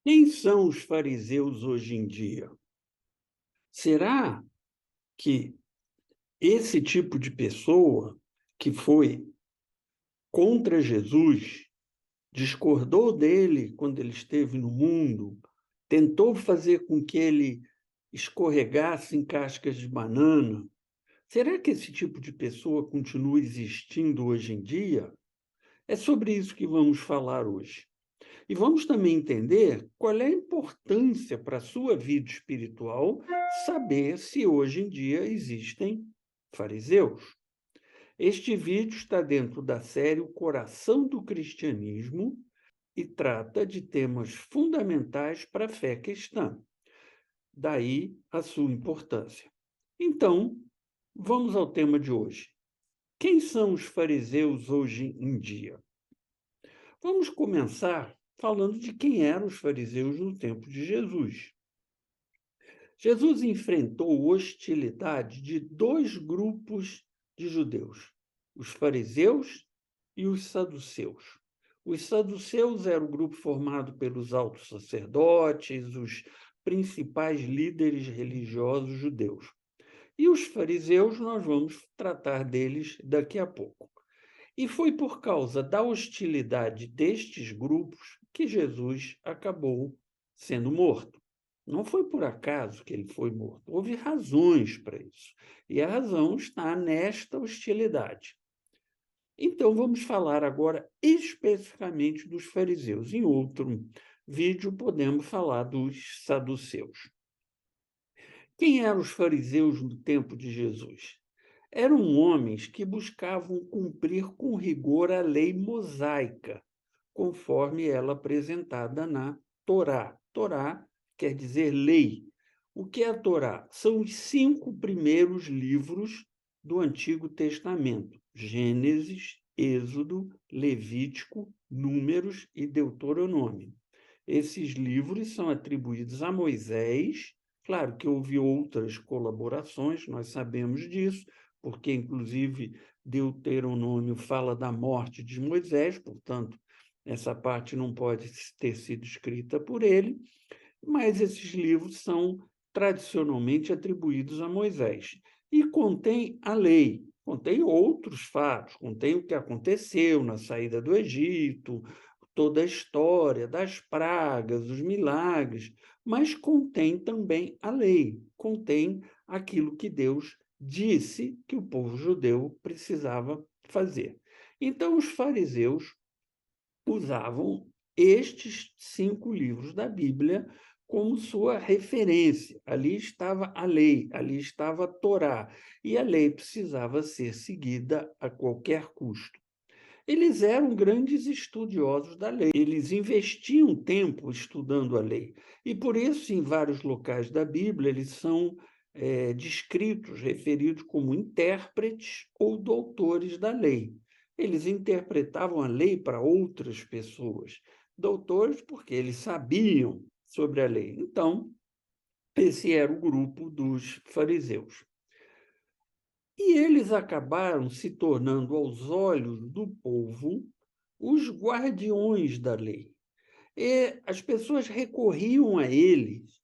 Quem são os fariseus hoje em dia? Será que esse tipo de pessoa que foi contra Jesus, discordou dele quando ele esteve no mundo, tentou fazer com que ele escorregasse em cascas de banana, será que esse tipo de pessoa continua existindo hoje em dia? É sobre isso que vamos falar hoje. E vamos também entender qual é a importância para a sua vida espiritual saber se hoje em dia existem fariseus. Este vídeo está dentro da série O Coração do Cristianismo e trata de temas fundamentais para a fé cristã. Daí a sua importância. Então, vamos ao tema de hoje. Quem são os fariseus hoje em dia? Vamos começar falando de quem eram os fariseus no tempo de Jesus. Jesus enfrentou hostilidade de dois grupos de judeus, os fariseus e os saduceus. Os saduceus eram o grupo formado pelos altos sacerdotes, os principais líderes religiosos judeus. E os fariseus, nós vamos tratar deles daqui a pouco. E foi por causa da hostilidade destes grupos que Jesus acabou sendo morto. Não foi por acaso que ele foi morto, houve razões para isso. E a razão está nesta hostilidade. Então, vamos falar agora especificamente dos fariseus. Em outro vídeo, podemos falar dos saduceus. Quem eram os fariseus no tempo de Jesus? Eram homens que buscavam cumprir com rigor a lei mosaica, conforme ela apresentada na Torá. Torá quer dizer lei. O que é a Torá? São os 5 primeiros livros do Antigo Testamento: Gênesis, Êxodo, Levítico, Números e Deuteronômio. Esses livros são atribuídos a Moisés. Claro que houve outras colaborações, nós sabemos disso, porque, inclusive, Deuteronômio fala da morte de Moisés, portanto, essa parte não pode ter sido escrita por ele, mas esses livros são tradicionalmente atribuídos a Moisés. E contém a lei, contém outros fatos, contém o que aconteceu na saída do Egito, toda a história das pragas, os milagres, mas contém também a lei, contém aquilo que Deus disse que o povo judeu precisava fazer. Então, os fariseus usavam estes 5 livros da Bíblia como sua referência. Ali estava a lei, ali estava a Torá, e a lei precisava ser seguida a qualquer custo. Eles eram grandes estudiosos da lei, eles investiam tempo estudando a lei, e por isso, em vários locais da Bíblia, eles são descritos, referidos como intérpretes ou doutores da lei. Eles interpretavam a lei para outras pessoas, doutores porque eles sabiam sobre a lei. Então, esse era o grupo dos fariseus. E eles acabaram se tornando, aos olhos do povo, os guardiões da lei. E as pessoas recorriam a eles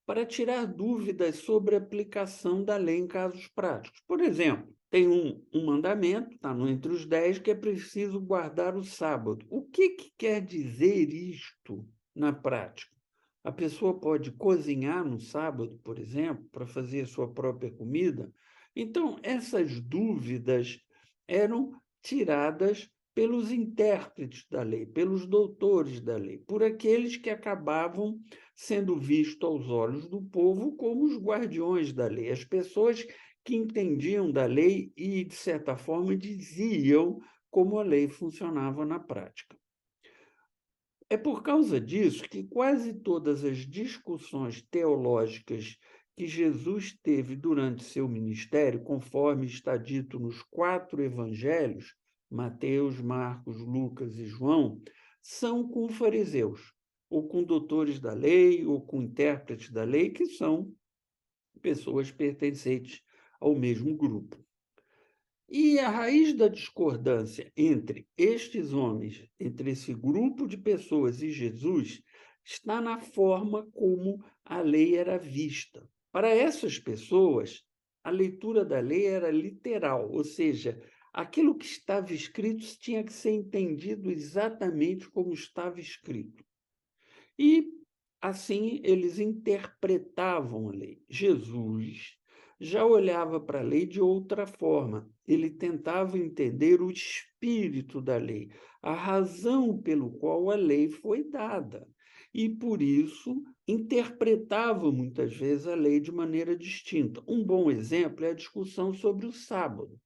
para tirar dúvidas sobre a aplicação da lei em casos práticos. Por exemplo, tem um mandamento, está entre os 10, que é preciso guardar o sábado. O que quer dizer isto na prática? A pessoa pode cozinhar no sábado, por exemplo, para fazer sua própria comida? Então, essas dúvidas eram tiradas pelos intérpretes da lei, pelos doutores da lei, por aqueles que acabavam sendo vistos aos olhos do povo como os guardiões da lei, as pessoas que entendiam da lei e, de certa forma, diziam como a lei funcionava na prática. É por causa disso que quase todas as discussões teológicas que Jesus teve durante seu ministério, conforme está dito nos 4 evangelhos, Mateus, Marcos, Lucas e João, são com fariseus, ou com doutores da lei, ou com intérpretes da lei, que são pessoas pertencentes ao mesmo grupo. E a raiz da discordância entre estes homens, entre esse grupo de pessoas e Jesus, está na forma como a lei era vista. Para essas pessoas, a leitura da lei era literal, ou seja, aquilo que estava escrito tinha que ser entendido exatamente como estava escrito. E, assim, eles interpretavam a lei. Jesus já olhava para a lei de outra forma. Ele tentava entender o espírito da lei, a razão pelo qual a lei foi dada. E, por isso, interpretava muitas vezes a lei de maneira distinta. Um bom exemplo é a discussão sobre o sábado.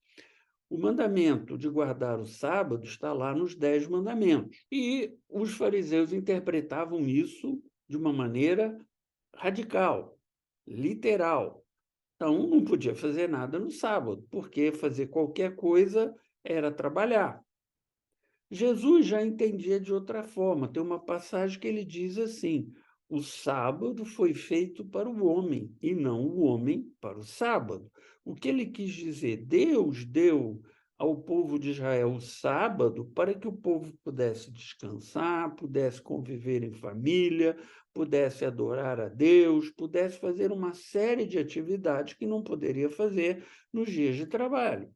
O mandamento de guardar o sábado está lá nos 10 mandamentos. E os fariseus interpretavam isso de uma maneira radical, literal. Então, não podia fazer nada no sábado, porque fazer qualquer coisa era trabalhar. Jesus já entendia de outra forma. Tem uma passagem que ele diz assim: o sábado foi feito para o homem, e não o homem para o sábado. O que ele quis dizer? Deus deu ao povo de Israel o sábado para que o povo pudesse descansar, pudesse conviver em família, pudesse adorar a Deus, pudesse fazer uma série de atividades que não poderia fazer nos dias de trabalho.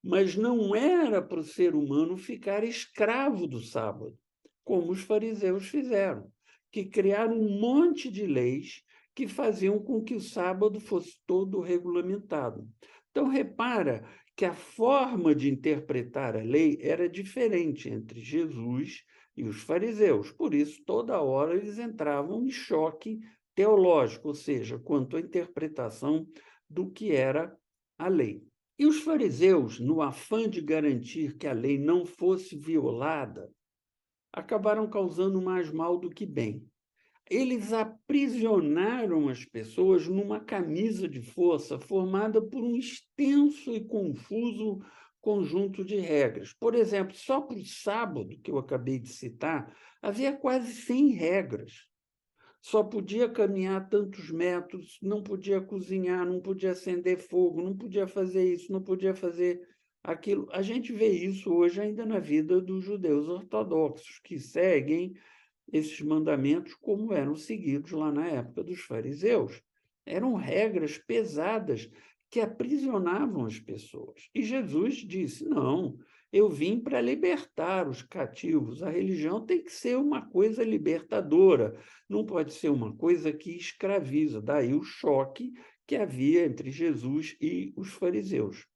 Mas não era para o ser humano ficar escravo do sábado, como os fariseus fizeram, que criaram um monte de leis que faziam com que o sábado fosse todo regulamentado. Então, repara que a forma de interpretar a lei era diferente entre Jesus e os fariseus. Por isso, toda hora eles entravam em choque teológico, ou seja, quanto à interpretação do que era a lei. E os fariseus, no afã de garantir que a lei não fosse violada, acabaram causando mais mal do que bem. Eles aprisionaram as pessoas numa camisa de força formada por um extenso e confuso conjunto de regras. Por exemplo, só para o sábado, que eu acabei de citar, havia quase 100 regras. Só podia caminhar tantos metros, não podia cozinhar, não podia acender fogo, não podia fazer isso, não podia fazer aquilo. A gente vê isso hoje ainda na vida dos judeus ortodoxos, que seguem esses mandamentos como eram seguidos lá na época dos fariseus. Eram regras pesadas que aprisionavam as pessoas. E Jesus disse: não, eu vim para libertar os cativos. A religião tem que ser uma coisa libertadora, não pode ser uma coisa que escraviza. Daí o choque que havia entre Jesus e os fariseus.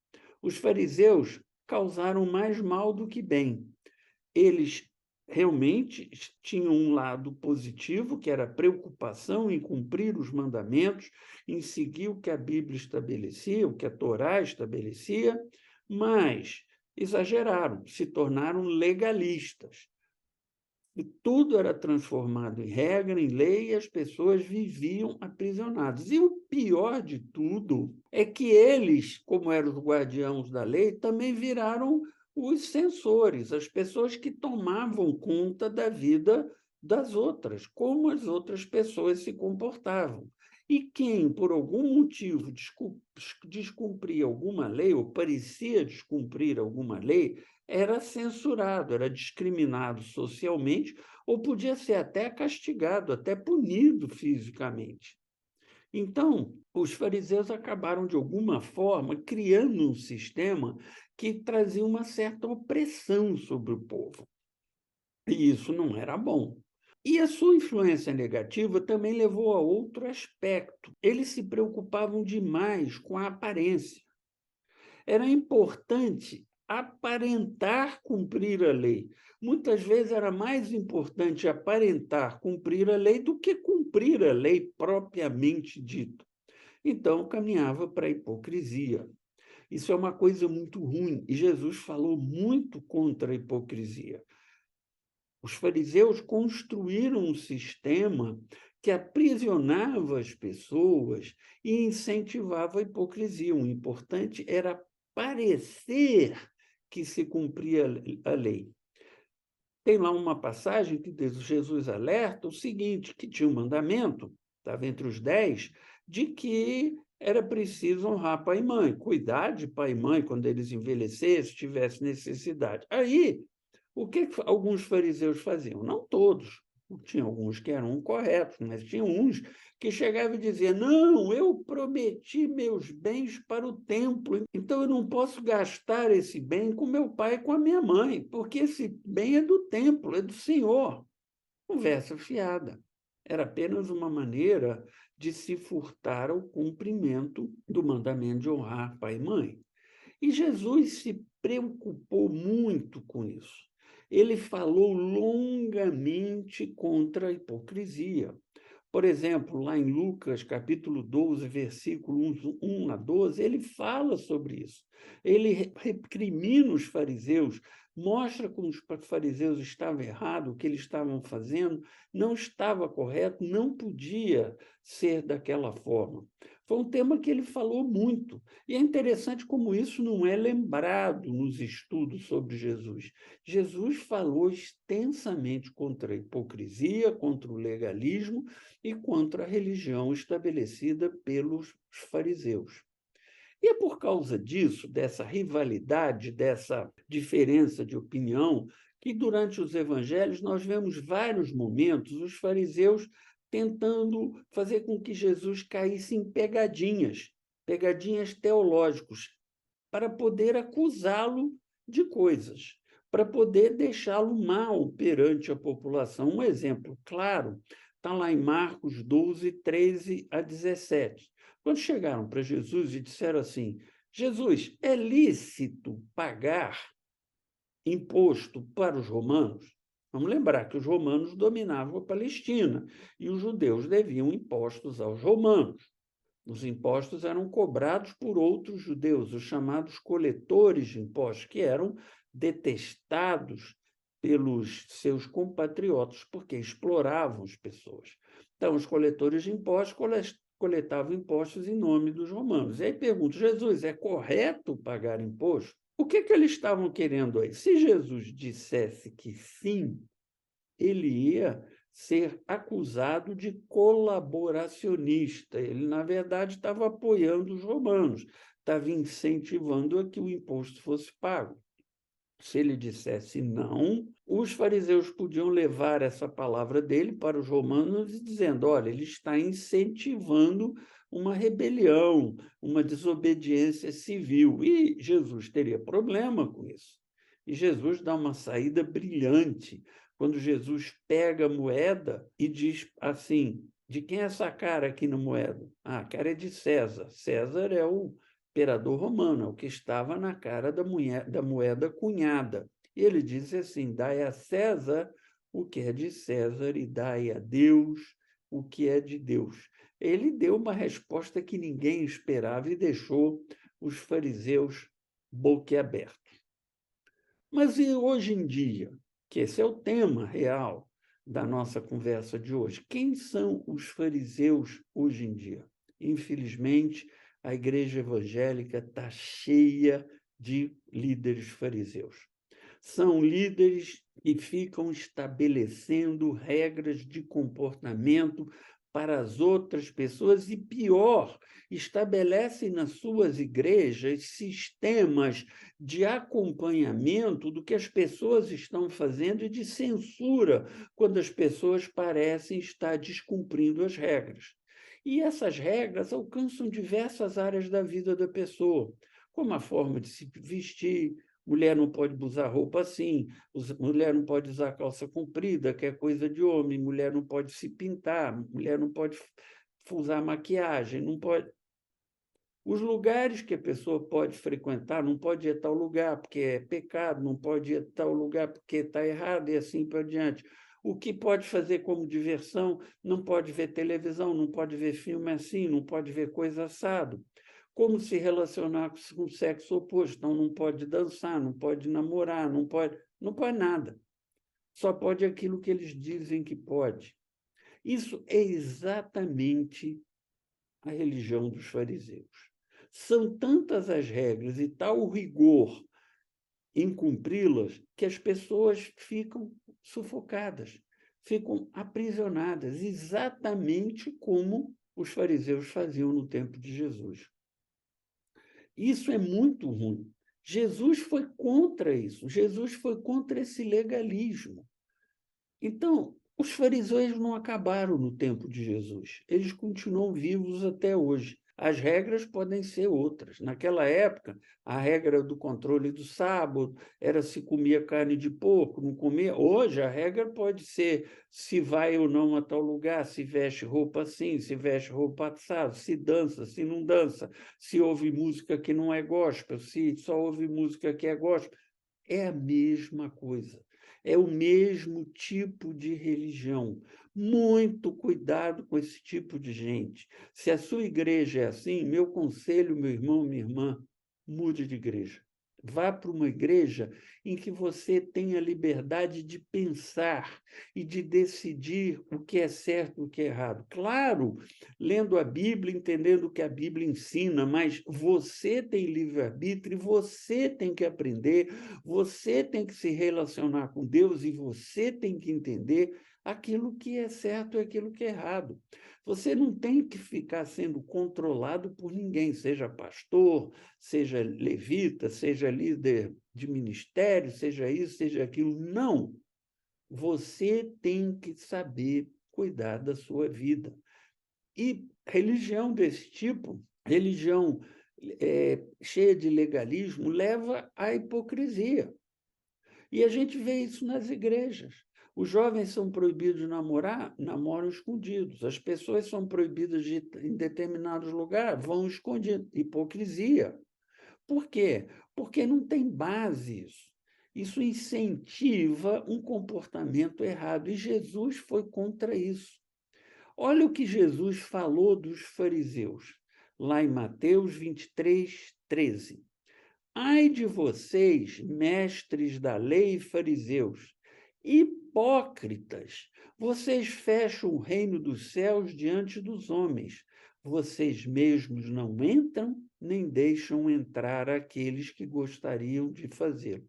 Os fariseus causaram mais mal do que bem. Eles realmente tinham um lado positivo, que era a preocupação em cumprir os mandamentos, em seguir o que a Bíblia estabelecia, o que a Torá estabelecia, mas exageraram, se tornaram legalistas. E tudo era transformado em regra, em lei, e as pessoas viviam aprisionadas. E o pior de tudo é que eles, como eram os guardiãos da lei, também viraram os censores, as pessoas que tomavam conta da vida das outras, como as outras pessoas se comportavam. E quem, por algum motivo, descumpria alguma lei, ou parecia descumprir alguma lei, era censurado, era discriminado socialmente, ou podia ser até castigado, até punido fisicamente. Então, os fariseus acabaram, de alguma forma, criando um sistema que trazia uma certa opressão sobre o povo. E isso não era bom. E a sua influência negativa também levou a outro aspecto. Eles se preocupavam demais com a aparência. Era importante aparentar cumprir a lei. Muitas vezes era mais importante aparentar cumprir a lei do que cumprir a lei propriamente dita. Então, caminhava para a hipocrisia. Isso é uma coisa muito ruim, e Jesus falou muito contra a hipocrisia. Os fariseus construíram um sistema que aprisionava as pessoas e incentivava a hipocrisia. O importante era parecer que se cumpria a lei. Tem lá uma passagem que Jesus alerta o seguinte, que tinha um mandamento, estava entre os 10, de que era preciso honrar pai e mãe, cuidar de pai e mãe quando eles envelhecessem, tivessem necessidade. Aí, o que alguns fariseus faziam? Não todos, Tinha alguns que eram corretos, mas tinha uns que chegavam e diziam: não, eu prometi meus bens para o templo, então eu não posso gastar esse bem com meu pai e com a minha mãe, porque esse bem é do templo, é do Senhor. Conversa fiada. Era apenas uma maneira de se furtar ao cumprimento do mandamento de honrar pai e mãe. E Jesus se preocupou muito com isso. Ele falou longamente contra a hipocrisia. Por exemplo, lá em Lucas, capítulo 12, versículo 1 a 12, ele fala sobre isso. Ele recrimina os fariseus, mostra como os fariseus estavam errados, o que eles estavam fazendo não estava correto, não podia ser daquela forma. Foi um tema que ele falou muito. E é interessante como isso não é lembrado nos estudos sobre Jesus. Jesus falou extensamente contra a hipocrisia, contra o legalismo e contra a religião estabelecida pelos fariseus. E é por causa disso, dessa rivalidade, dessa diferença de opinião, que durante os evangelhos nós vemos vários momentos os fariseus tentando fazer com que Jesus caísse em pegadinhas, pegadinhas teológicas, para poder acusá-lo de coisas, para poder deixá-lo mal perante a população. Um exemplo claro está lá em Marcos 12, 13 a 17. Quando chegaram para Jesus e disseram assim: Jesus, é lícito pagar imposto para os romanos? Vamos lembrar que os romanos dominavam a Palestina e os judeus deviam impostos aos romanos. Os impostos eram cobrados por outros judeus, os chamados coletores de impostos, que eram detestados pelos seus compatriotas, porque exploravam as pessoas. Então, os coletores de impostos coletavam impostos em nome dos romanos. E aí pergunto: Jesus, é correto pagar imposto? O que eles estavam querendo aí? Se Jesus dissesse que sim, ele ia ser acusado de colaboracionista. Ele, na verdade, estava apoiando os romanos, estava incentivando a que o imposto fosse pago. Se ele dissesse não, os fariseus podiam levar essa palavra dele para os romanos, dizendo: olha, ele está incentivando uma rebelião, uma desobediência civil. E Jesus teria problema com isso. E Jesus dá uma saída brilhante quando Jesus pega a moeda e diz assim: de quem é essa cara aqui na moeda? Ah, a cara é de César. César é o imperador romano, o que estava na cara da moeda cunhada. E ele diz assim: dai a César o que é de César e dai a Deus o que é de Deus. Ele deu uma resposta que ninguém esperava e deixou os fariseus boquiabertos. Mas e hoje em dia, que esse é o tema real da nossa conversa de hoje, quem são os fariseus hoje em dia? Infelizmente, a igreja evangélica está cheia de líderes fariseus. São líderes que ficam estabelecendo regras de comportamento para as outras pessoas e, pior, estabelecem nas suas igrejas sistemas de acompanhamento do que as pessoas estão fazendo e de censura quando as pessoas parecem estar descumprindo as regras. E essas regras alcançam diversas áreas da vida da pessoa, como a forma de se vestir. Mulher não pode usar roupa assim, mulher não pode usar calça comprida, que é coisa de homem, mulher não pode se pintar, mulher não pode usar maquiagem, não pode. Os lugares que a pessoa pode frequentar, não pode ir a tal lugar porque é pecado, não pode ir a tal lugar porque está errado, e assim por diante. O que pode fazer como diversão, não pode ver televisão, não pode ver filme assim, não pode ver coisa assado. Como se relacionar com o sexo oposto, então não pode dançar, não pode namorar, não pode nada. Só pode aquilo que eles dizem que pode. Isso é exatamente a religião dos fariseus. São tantas as regras e tal o rigor em cumpri-las que as pessoas ficam sufocadas, ficam aprisionadas, exatamente como os fariseus faziam no tempo de Jesus. Isso é muito ruim. Jesus foi contra isso, Jesus foi contra esse legalismo. Então, Os fariseus não acabaram no tempo de Jesus, eles continuam vivos até hoje. As regras podem ser outras. Naquela época, a regra do controle do sábado era se comia carne de porco, não comia. Hoje, a regra pode ser se vai ou não a tal lugar, se veste roupa assim, se veste roupa assada, se dança, se não dança, se ouve música que não é gospel, se só ouve música que é gospel. É a mesma coisa, é o mesmo tipo de religião. Muito cuidado com esse tipo de gente. Se a sua igreja é assim, meu conselho, meu irmão, minha irmã, mude de igreja. Vá para uma igreja em que você tenha liberdade de pensar e de decidir o que é certo e o que é errado. Claro, lendo a Bíblia, entendendo o que a Bíblia ensina, mas você tem livre-arbítrio e você tem que aprender, você tem que se relacionar com Deus e você tem que entender aquilo que é certo e aquilo que é errado. Você não tem que ficar sendo controlado por ninguém, seja pastor, seja levita, seja líder de ministério, seja isso, seja aquilo. Não. Você tem que saber cuidar da sua vida. E religião desse tipo, religião cheia de legalismo, leva à hipocrisia. E a gente vê isso nas igrejas. Os jovens são proibidos de namorar, namoram escondidos. As pessoas são proibidas de ir em determinados lugares, vão escondidos. Hipocrisia. Por quê? Porque não tem base isso. Isso incentiva um comportamento errado. E Jesus foi contra isso. Olha o que Jesus falou dos fariseus, lá em Mateus 23, 13. Ai de vocês, mestres da lei e fariseus, hipócritas! Vocês fecham o reino dos céus diante dos homens. Vocês mesmos não entram, nem deixam entrar aqueles que gostariam de fazê-lo.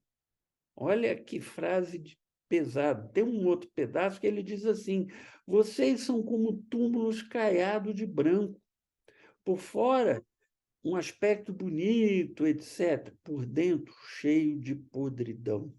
Olha que frase pesada. Tem um outro pedaço que ele diz assim: vocês são como túmulos caiados de branco. Por fora, um aspecto bonito, etc. Por dentro, cheio de podridão.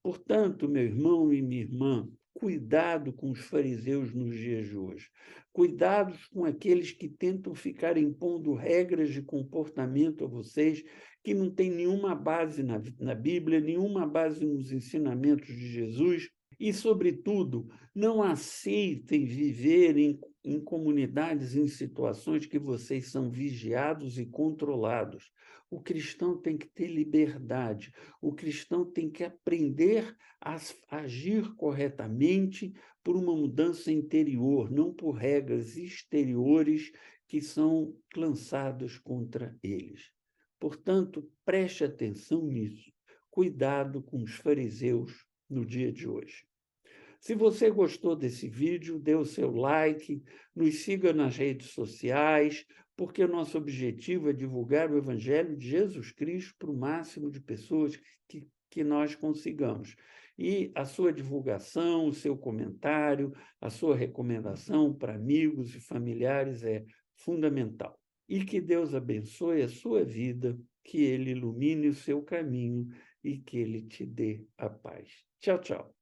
Portanto, meu irmão e minha irmã, cuidado com os fariseus nos dias de hoje. Cuidados com aqueles que tentam ficar impondo regras de comportamento a vocês que não têm nenhuma base na Bíblia, nenhuma base nos ensinamentos de Jesus. E, sobretudo, não aceitem viver em comunidades, em situações que vocês são vigiados e controlados. O cristão tem que ter liberdade, o cristão tem que aprender a agir corretamente por uma mudança interior, não por regras exteriores que são lançadas contra eles. Portanto, preste atenção nisso. Cuidado com os fariseus no dia de hoje. Se você gostou desse vídeo, dê o seu like, nos siga nas redes sociais, porque o nosso objetivo é divulgar o Evangelho de Jesus Cristo para o máximo de pessoas que nós consigamos. E a sua divulgação, o seu comentário, a sua recomendação para amigos e familiares é fundamental. E que Deus abençoe a sua vida, que Ele ilumine o seu caminho e que Ele te dê a paz. Tchau, tchau.